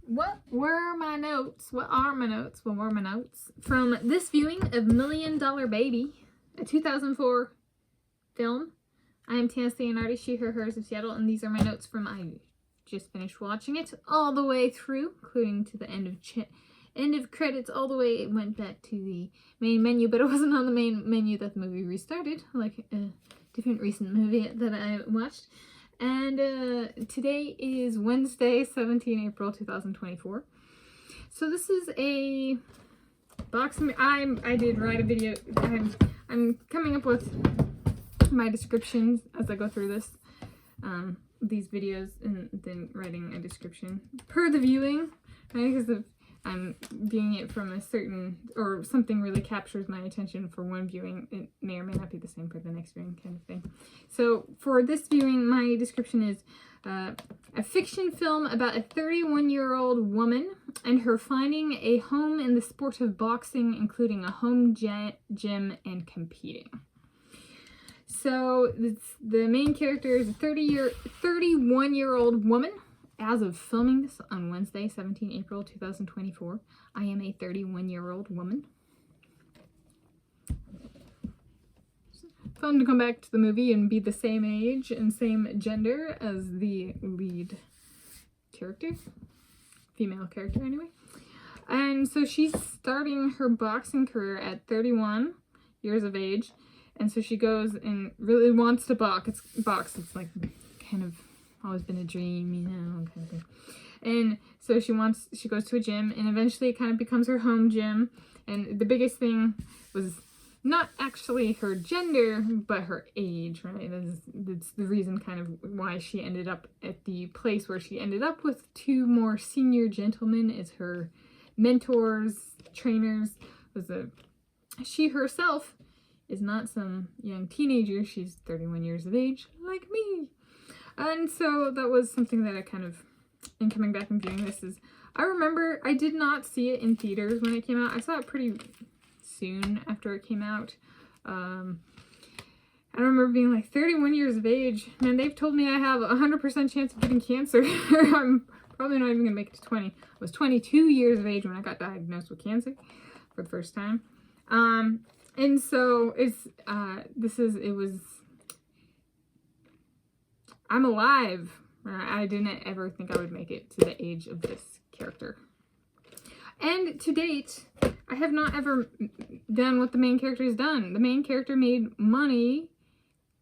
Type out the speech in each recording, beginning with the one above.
What were my notes? What are my notes? What were my notes? From this viewing of $1 Million Baby, a 2004 film. I am Tanis Leonhardi, she, her, hers of Seattle, and these are my notes from I just finished watching it all the way through, including to the end of credits, all the way. It went back to the main menu, but it wasn't on the main menu that the movie restarted, like a different recent movie that I watched. And today is Wednesday, 17 April 2024. So this is a boxing. I did write a video. I'm coming up with my descriptions as I go through these videos, and then writing a description per the viewing, right? Because I'm viewing it from a certain, or something really captures my attention for one viewing, it may or may not be the same for the next viewing, kind of thing. So for this viewing, my description is a fiction film about a 31-year-old woman and her finding a home in the sport of boxing, including a home gym and competing. So the main character is a 31-year-old woman. As of filming this on Wednesday, 17 April 2024, I am a 31-year-old woman. Fun to come back to the movie and be the same age and same gender as the lead character. Female character, anyway. And so she's starting her boxing career at 31 years of age. And so she goes and really wants to box. It's like kind of always been a dream, you know, kind of thing. And so she goes to a gym, and eventually it kind of becomes her home gym. And the biggest thing was not actually her gender, but her age, right? That's the reason kind of why she ended up at the place where she ended up with two more senior gentlemen as her mentors, trainers. She herself is not some young teenager. She's 31 years of age, like me. And so that was something that I kind of, in coming back and viewing this, is I remember I did not see it in theaters when it came out. I saw it pretty soon after it came out. I remember being like 31 years of age. Man, they've told me I have a 100% chance of getting cancer. I'm probably not even going to make it to 20. I was 22 years of age when I got diagnosed with cancer for the first time. And so I'm alive. I didn't ever think I would make it to the age of this character. And to date, I have not ever done what the main character has done. The main character made money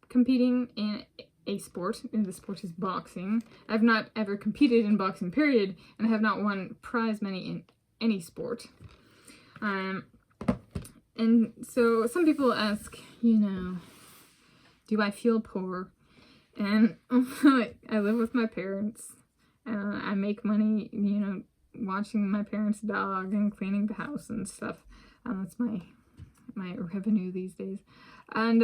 competing in a sport, and the sport is boxing. I've not ever competed in boxing, period, and I have not won prize money in any sport. And so some people ask, you know, do I feel poor? And I live with my parents. I make money, you know, watching my parents' dog and cleaning the house and stuff. That's my revenue these days. And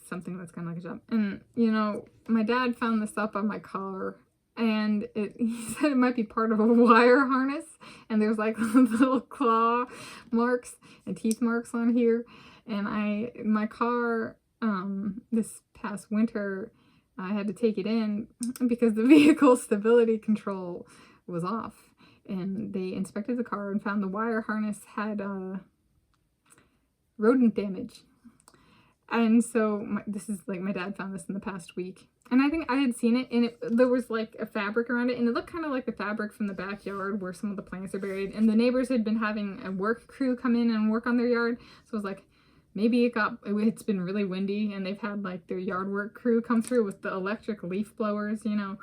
something that's kind of like a job. And, you know, my dad found this up on my car. And he said it might be part of a wire harness, and there's like little claw marks and teeth marks on here. And my car, this past winter, I had to take it in because the vehicle stability control was off. And they inspected the car and found the wire harness had rodent damage. And so this is like, my dad found this in the past week. And I think I had seen it, and there was like a fabric around it, and it looked kind of like the fabric from the backyard where some of the plants are buried. And the neighbors had been having a work crew come in and work on their yard. So I was like, maybe it's been really windy, and they've had like their yard work crew come through with the electric leaf blowers, you know,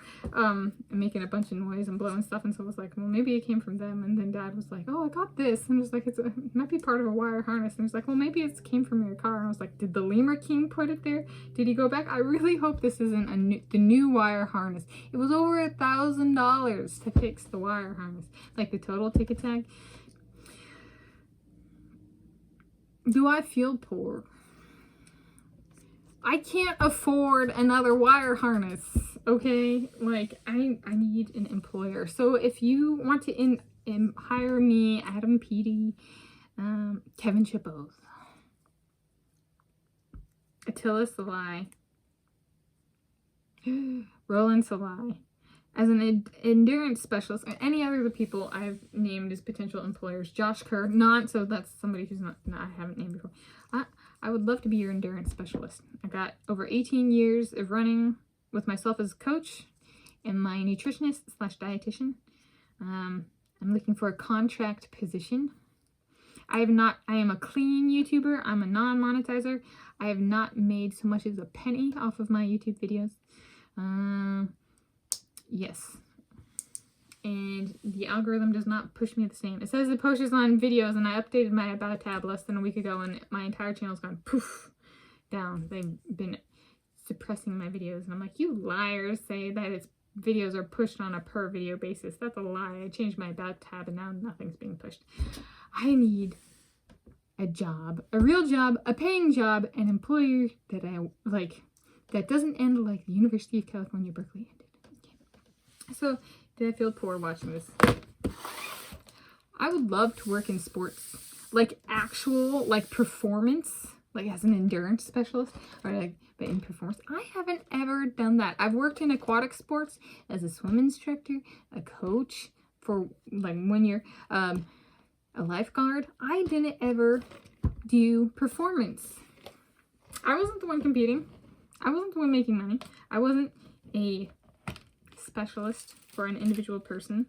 making a bunch of noise and blowing stuff. And so I was like, well, maybe it came from them. And then Dad was like, oh, I got this. And I was like, it might be part of a wire harness. And he was like, well, maybe it came from your car. And I was like, did the Lemur King put it there? Did he go back? I really hope this isn't the new wire harness. It was over $1,000 to fix the wire harness, like the total ticket tag. Do I feel poor? I can't afford another wire harness, okay? Like, I need an employer. So if you want to hire me, Adam Peaty, Kevin Chippos, Attila Salai, Roland Salai, as an endurance specialist, and any other of the people I've named as potential employers. Josh Kerr, so that's somebody who's not I haven't named before. I would love to be your endurance specialist. I got over 18 years of running with myself as a coach and my nutritionist / dietitian. I'm looking for a contract position. I am a clean YouTuber. I'm a non-monetizer. I have not made so much as a penny off of my YouTube videos. Yes. And the algorithm does not push me the same. It says it pushes on videos, and I updated my About tab less than a week ago, and my entire channel's gone poof down. They've been suppressing my videos, and I'm like, you liars say that its videos are pushed on a per video basis. That's a lie. I changed my About tab, and now nothing's being pushed. I need a job, a real job, a paying job, an employer that I like, that doesn't end like the University of California, Berkeley ended. Okay. So, did I feel poor watching this? I would love to work in sports, like actual, like performance, like as an endurance specialist, or like, but in performance. I haven't ever done that. I've worked in aquatic sports as a swim instructor, a coach for like 1 year, a lifeguard. I didn't ever do performance. I wasn't the one competing. I wasn't the one making money. I wasn't a specialist for an individual person,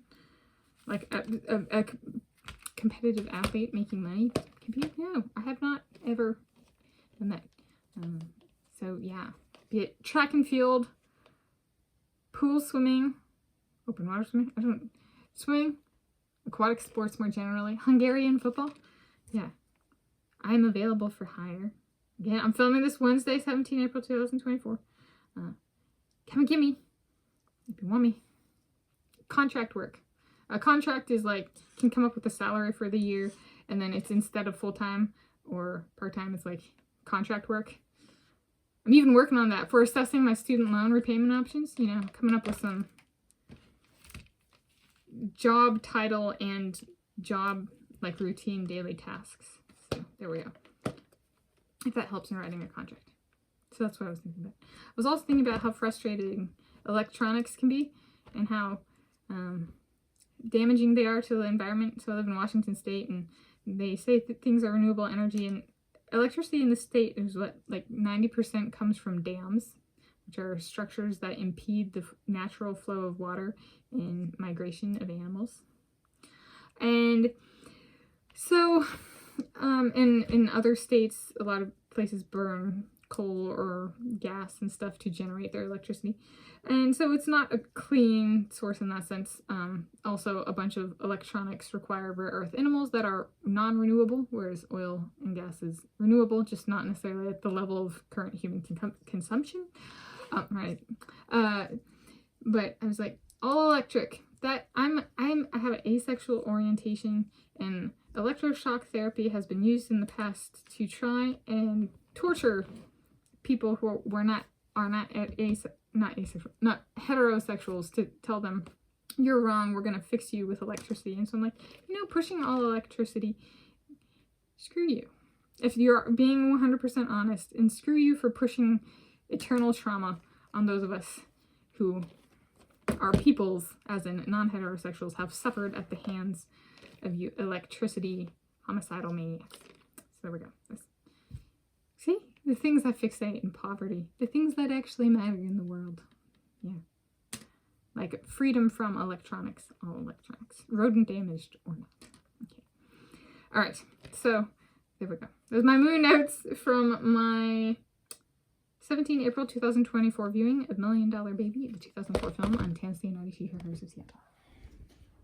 like a competitive athlete making money. Compete? No, I have not ever done that. So yeah, be it track and field, pool swimming, open water swimming, swimming, aquatic sports more generally, Hungarian football. Yeah, I'm available for hire. Again, I'm filming this Wednesday, 17 April 2024. Come and get me if you want me. Contract work. A contract is like, can come up with a salary for the year, and then it's instead of full-time or part-time, it's like contract work. I'm even working on that for assessing my student loan repayment options, you know, coming up with some job title and job like routine daily tasks. So there we go. If that helps in writing a contract. So that's what I was thinking about. I was also thinking about how frustrating electronics can be and how damaging they are to the environment. So I live in Washington State, and they say that things are renewable energy, and electricity in the state is what, like 90% comes from dams, which are structures that impede the natural flow of water and migration of animals. And so in other states, a lot of places burn coal or gas and stuff to generate their electricity. And so it's not a clean source in that sense. Also, a bunch of electronics require rare earth minerals that are non-renewable, whereas oil and gas is renewable, just not necessarily at the level of current human consumption. Right. But I was like, all electric. That I have an asexual orientation, and electroshock therapy has been used in the past to try and torture people who not heterosexuals, to tell them you're wrong, we're gonna fix you with electricity. And so I'm like, pushing all electricity, screw you. If you're being 100% honest, and screw you for pushing eternal trauma on those of us who are peoples, as in non-heterosexuals, have suffered at the hands of you electricity homicidal maniacs. So there we go. See? The things that fixate in poverty. The things that actually matter in the world. Yeah. Like freedom from electronics. All electronics. Rodent damaged or not. Okay. Alright. So, there we go. Those are my moon notes from my 17 April 2024 viewing of $1 Million Baby, the 2004 film on Tanis Coralee Leonhardi of Seattle.